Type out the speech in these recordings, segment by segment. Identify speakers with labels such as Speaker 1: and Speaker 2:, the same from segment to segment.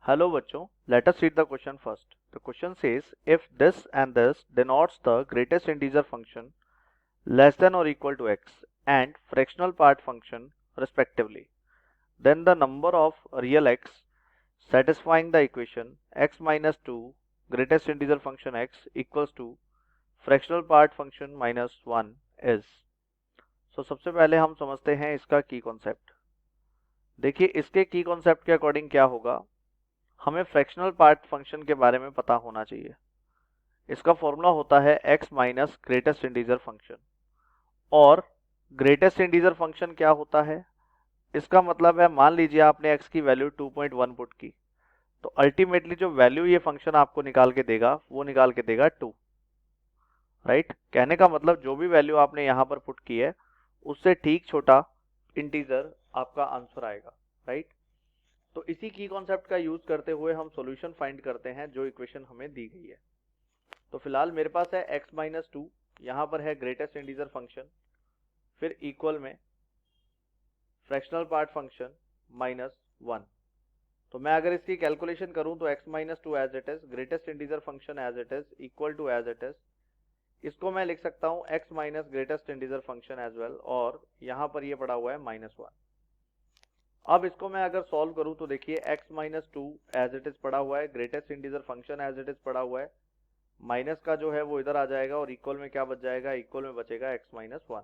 Speaker 1: Hello bachcho, let us read the question first. The question says if this and this denotes the greatest integer function less than or equal to x and fractional part function respectively, then the number of real x satisfying the equation x minus 2 greatest integer function x equals to fractional part function minus 1 is. So सबसे पहले हम समझते हैं इसका की concept. देखिए इसके की कॉन्सेप्ट के अकॉर्डिंग क्या होगा, हमें फ्रैक्शनल पार्ट फंक्शन के बारे में पता होना चाहिए। इसका फॉर्मूला होता है x minus greatest integer function. और ग्रेटेस्ट इंटीजर फंक्शन क्या होता है, इसका मतलब है मान लीजिए आपने x की वैल्यू 2.1 पुट की, तो अल्टीमेटली जो वैल्यू ये फंक्शन आपको निकाल के देगा वो निकाल के देगा 2। राइट, कहने का मतलब जो भी वैल्यू आपने यहाँ पर पुट की है उससे ठीक छोटा इंटीजर आपका आंसर आएगा। राइट, तो इसी की कॉन्सेप्ट का यूज करते हुए हम सॉल्यूशन फाइंड करते हैं जो इक्वेशन हमें दी गई है। तो फिलहाल मेरे पास है x माइनस 2, यहाँ पर है ग्रेटेस्ट इंटीजर फंक्शन, फिर इक्वल में फ्रैक्शनल पार्ट फंक्शन माइनस 1। तो मैं अगर इसकी कैलकुलेशन करूं तो x minus 2 as it is, greatest integer function as it is, equal to as it is, इसको मैं लिख सकता हूं x minus greatest integer function as well, और यहाँ पर ये पड़ा हुआ है -1। अब इसको मैं अगर सॉल्व करूं तो देखिए x minus 2 as it is पड़ा हुआ है, greatest integer function as it is पड़ा हुआ है, माइनस का जो है वो इधर आ जाएगा और इक्वल में क्या बच जाएगा, इक्वल में बचेगा x माइनस 1।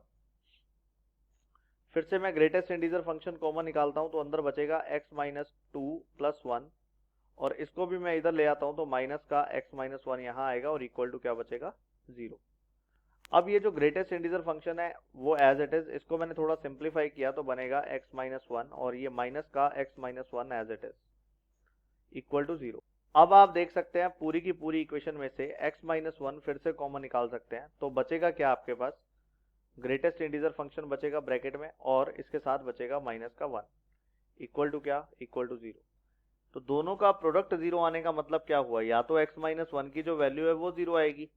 Speaker 1: फिर से मैं ग्रेटेस्ट इंटीजर फंक्शन कॉमन निकालता हूं तो अंदर बचेगा x माइनस 2 प्लस 1, और इसको भी मैं इधर ले आता हूं तो माइनस का x माइनस 1 यहाँ आएगा और इक्वल टू क्या बचेगा, 0। अब ये जो ग्रेटेस्ट इंटीजर फंक्शन है वो एज इट इज, इसको मैंने थोड़ा सिंप्लीफाई किया तो बनेगा x माइनस 1 और ये माइनस का x minus 1 as it is equal to 0। अब आप देख सकते हैं पूरी की पूरी इक्वेशन में से x माइनस 1 फिर से कॉमन निकाल सकते हैं, तो बचेगा क्या आपके पास, ग्रेटेस्ट इंटीजर फंक्शन बचेगा ब्रैकेट में और इसके साथ बचेगा माइनस का 1 इक्वल टू क्या, इक्वल टू 0। तो दोनों का प्रोडक्ट 0 आने का मतलब क्या हुआ, या तो x माइनस 1 की जो वैल्यू है वो 0 आएगी,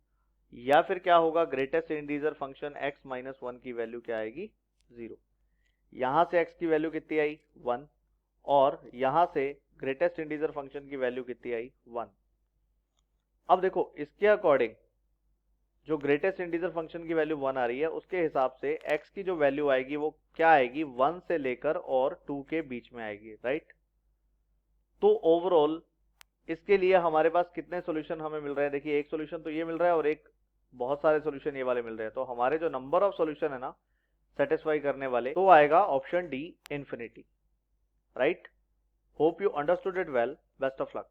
Speaker 1: या फिर क्या होगा, greatest integer function x minus 1 की वैल्यू क्या आएगी, 0। यहां से x की वैल्यू कितनी आई, 1, और यहां से ग्रेटेस्ट इंटीजर फंक्शन की वैल्यू कितनी आई, 1। अब देखो इसके अकॉर्डिंग जो ग्रेटेस्ट इंटीजर फंक्शन की वैल्यू 1 आ रही है उसके हिसाब से x की जो वैल्यू आएगी वो क्या आएगी, 1 से लेकर और 2 के बीच में आएगी। राइट, तो ओवरऑल इसके लिए हमारे पास कितने सॉल्यूशन हमें मिल रहे हैं, देखिए एक सॉल्यूशन तो ये मिल रहा है और एक बहुत सारे सॉल्यूशन ये वाले मिल रहे हैं, तो हमारे जो नंबर ऑफ सॉल्यूशन है ना सेटिस्फाई करने वाले, तो आएगा option D, infinity. Right, hope you understood it well, best of luck.